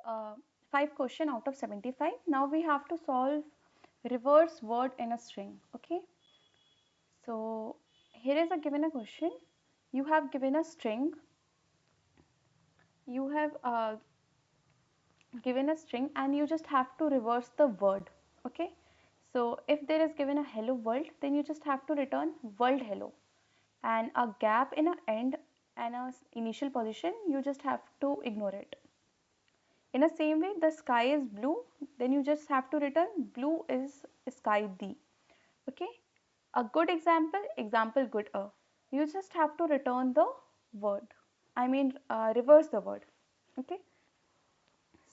uh, 5 question out of 75. Now we have to solve reverse word in a string. Okay, so here is a given a question. You have given a string. You have given a string and you just have to reverse the word. Okay, so if there is given a hello world, then you just have to return world hello, and a gap in a end and a initial position, you just have to ignore it. In the same way, the sky is blue, then you just have to return blue is sky D. Okay, a good example, example good a. You just have to return the word. I mean, reverse the word. Okay,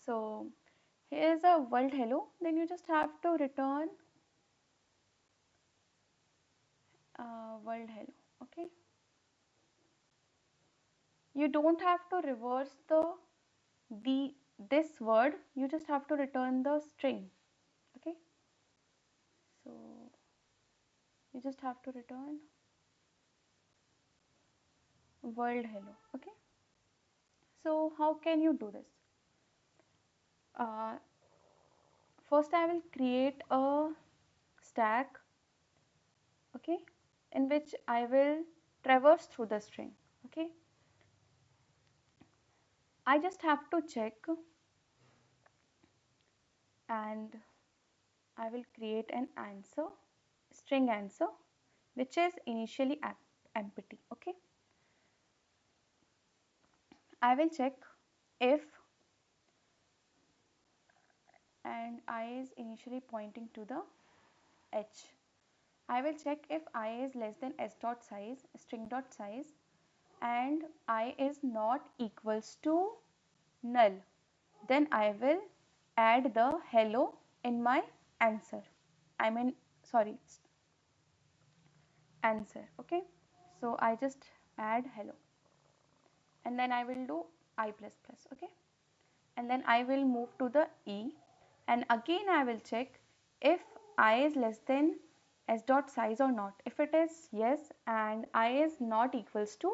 so here's a world hello, then you just have to return world hello. Okay, you don't have to reverse the this word, you just have to return the string. Okay, so you just have to return world hello. Okay, so how can you do this? uh, First I will create a stack, okay, in which I will traverse through the string. Okay, I just have to check, and I will create an answer, string answer, which is initially empty. Okay, I will check if, and I is initially pointing to the h. I will check if I is less than s dot size, string dot size, and I is not equals to null. Then I will add the hello in my answer. I mean, sorry, answer. Okay, so I just add hello, and then I will do I plus plus. Okay, and then I will move to the E, and again I will check if I is less than s dot size or not. If it is yes, and I is not equals to,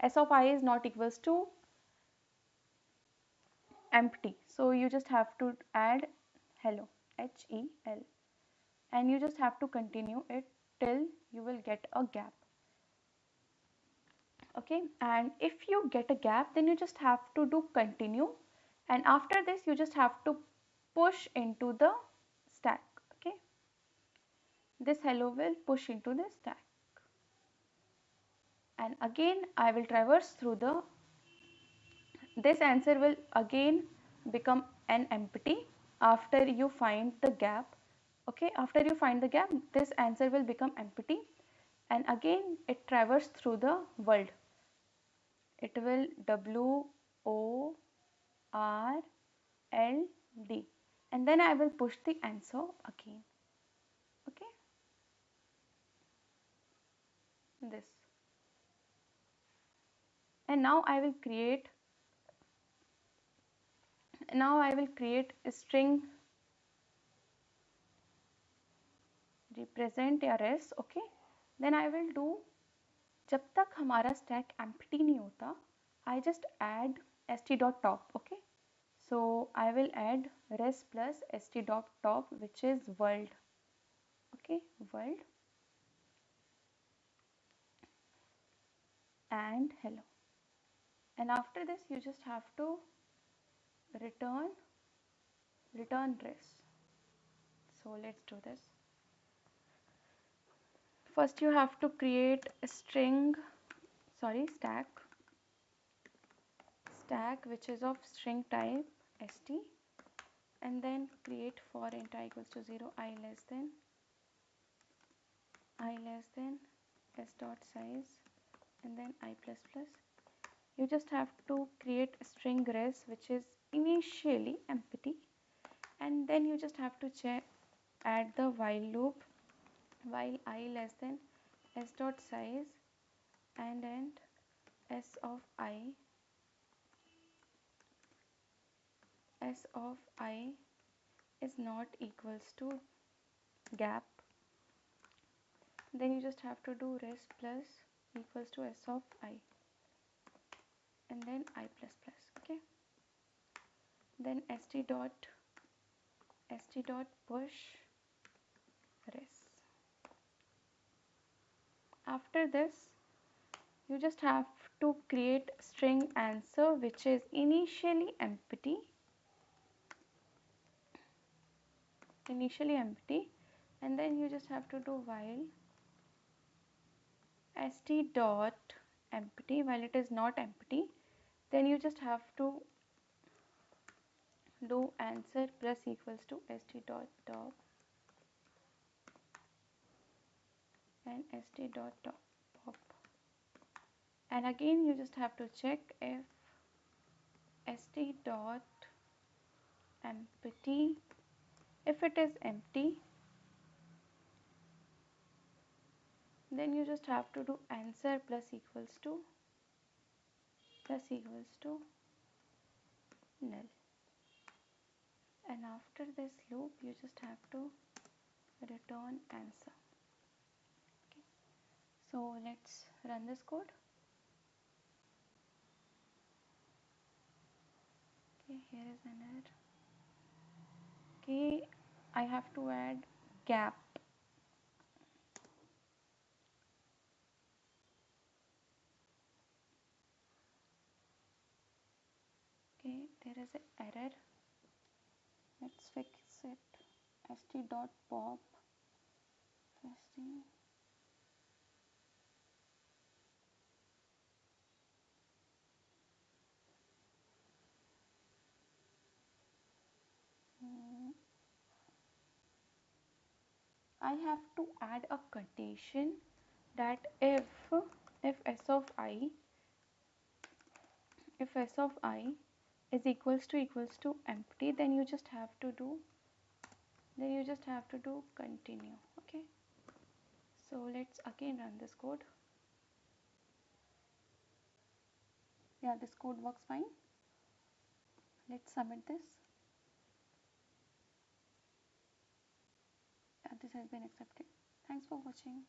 s of I is not equals to empty, so you just have to add hello, HEL, and you just have to continue it till you will get a gap. Okay, and if you get a gap, then you just have to do continue, and after this you just have to push into the stack. Okay, this hello will push into the stack, and again I will traverse through the, this answer will again become an empty after you find the gap. Okay, after you find the gap, this answer will become empty, and again it traverses through the world. It will W O R L D, and then I will push the answer again. Okay, this, and now I will create a string represent या res. Okay, then I will do, जब तक हमारा stack empty नहीं होता, I just add st dot top. Okay, so I will add res plus st dot top, which is world. Okay, world and hello, and after this you just have to return res. So let's do this. First you have to create a stack which is of string type st, and then create for int I equals to 0, I less than s dot size, and then I plus plus. You just have to create a string res which is initially empty, and then you just have to add the while loop while I less than s dot size, and then s of I is not equals to gap. Then you just have to do res plus equals to s of I, and then I plus plus. Okay, then st push res. After this, you just have to create string answer which is initially empty, and then you just have to do while st dot empty. While it is not empty, then you just have to do answer plus equals to st dot top and st dot top pop, and again you just have to check if st dot empty, if it is empty, then you just have to do answer plus equals to null, and after this loop you just have to return answer. Okay, so let's run this code. Okay, here is an error. Okay, I have to add gap. Okay, there is an error. Let's fix it. st dot pop fasting. I have to add a condition that if s of I is equals to empty, then you just have to do continue. Okay, so let's again run this code. Yeah, this code works fine. Let's submit this. This has been accepted. Thanks for watching.